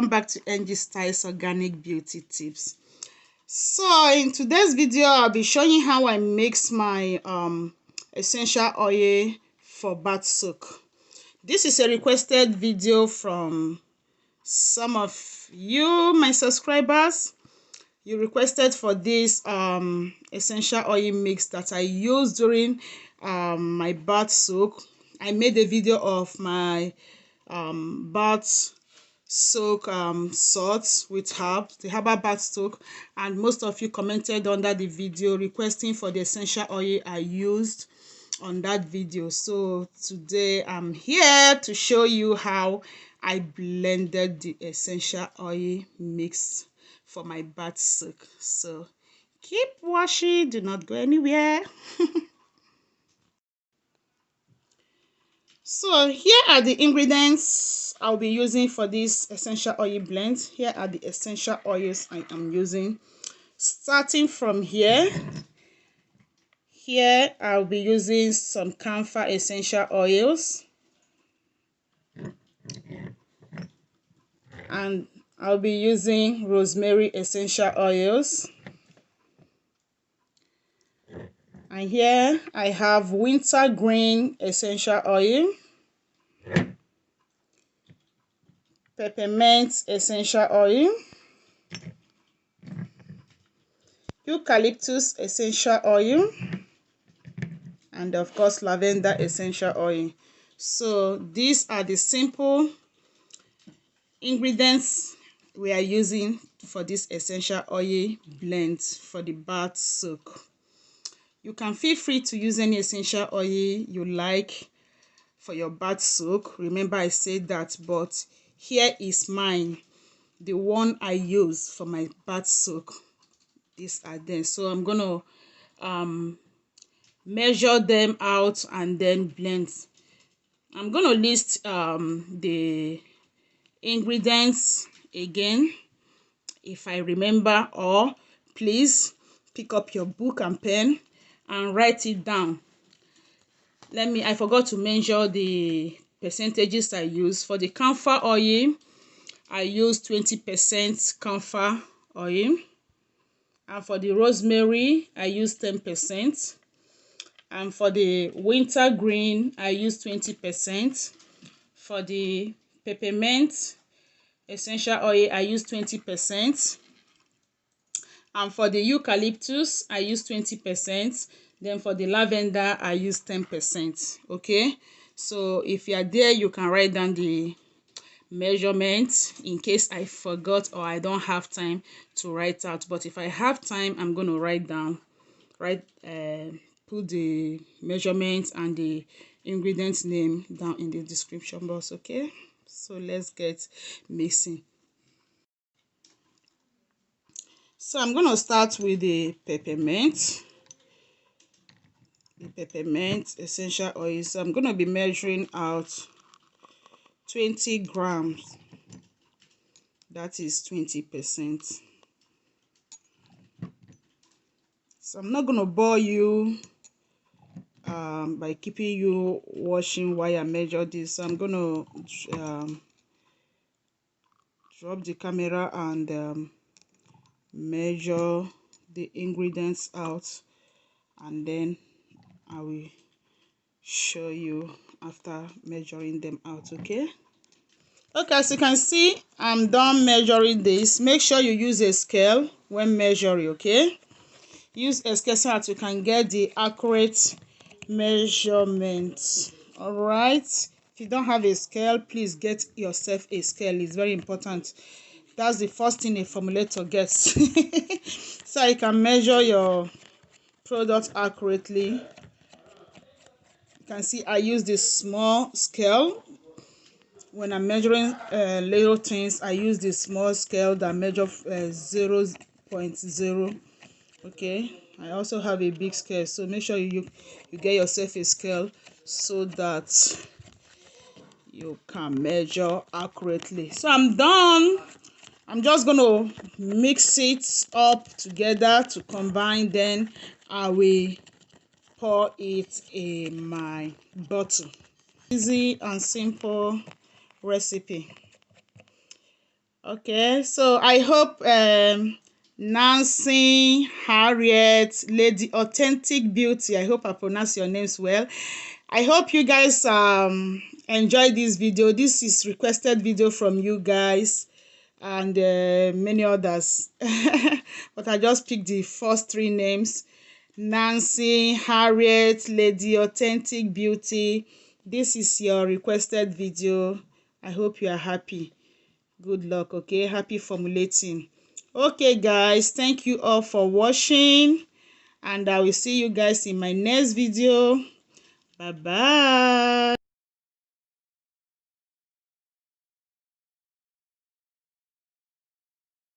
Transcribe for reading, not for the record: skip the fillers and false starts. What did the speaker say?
welcome back to NG Styles Organic Beauty Tips. So in today's video I'll be showing you how I mix my essential oil for bath soak. This is a requested video from some of you, my subscribers. You requested for this essential oil mix that I use during my bath soak. I made a video of my bath soak salts with herbs, the herbal bath soak, and most of you commented under the video requesting for the essential oil I used on that video. So today I'm here to show you how I blended the essential oil mix for my bath soak. So keep watching, do not go anywhere. So here are the ingredients I'll be using for this essential oil blend. Here are the essential oils I am using. Starting from here I'll be using some camphor essential oils, and I'll be using rosemary essential oils, and here I have wintergreen essential oil, peppermint essential oil, eucalyptus essential oil, and of course lavender essential oil. So these are the simple ingredients we are using for this essential oil blend for the bath soak. You can feel free to use any essential oil you like for your bath soak. Remember I said that, but here is mine, the one I use for my bath soak. These are them. So I'm gonna measure them out and then blend. I'm gonna list the ingredients again if I remember, or please pick up your book and pen and write it down. I forgot to measure the percentages I use. For the camphor oil, I use 20% camphor oil, and for the rosemary I use 10%, and for the wintergreen I use 20%. For the peppermint essential oil I use 20%, and for the eucalyptus I use 20%. Then for the lavender I use 10%. Okay, so if you are there you can write down the measurements in case I forgot or I don't have time to write out. But if I have time, I'm going to write down, put the measurements and the ingredients name down in the description box. Okay, so let's get mixing. So I'm going to start with the peppermint essential oil. So I'm going to be measuring out 20 grams. That is 20%. So I'm not going to bore you by keeping you watching while I measure this. So I'm going to drop the camera and measure the ingredients out, and then I will show you after measuring them out. Okay, as you can see, I'm done measuring this. Make sure you use a scale when measuring. Okay, use a scale so that you can get the accurate measurements. All right, if you don't have a scale, please get yourself a scale. It's very important. That's the first thing a formulator gets. So you can measure your product accurately. You can see I use this small scale. When I'm measuring little things, I use this small scale that measure 0.0. Okay, I also have a big scale, so make sure you get yourself a scale so that you can measure accurately. So I'm done. I'm just going to mix it up together to combine, then I will pour it in my bottle. Easy and simple recipe. Okay, so I hope Nancy, Harriet, Lady Authentic Beauty, I hope I pronounce your names well. I hope you guys enjoyed this video. This is requested video from you guys and many others. But I just picked the first three names: Nancy, Harriet, Lady Authentic Beauty. This is your requested video. I hope you are happy. Good luck. Okay, happy formulating. Okay guys, thank you all for watching, and I will see you guys in my next video. Bye bye.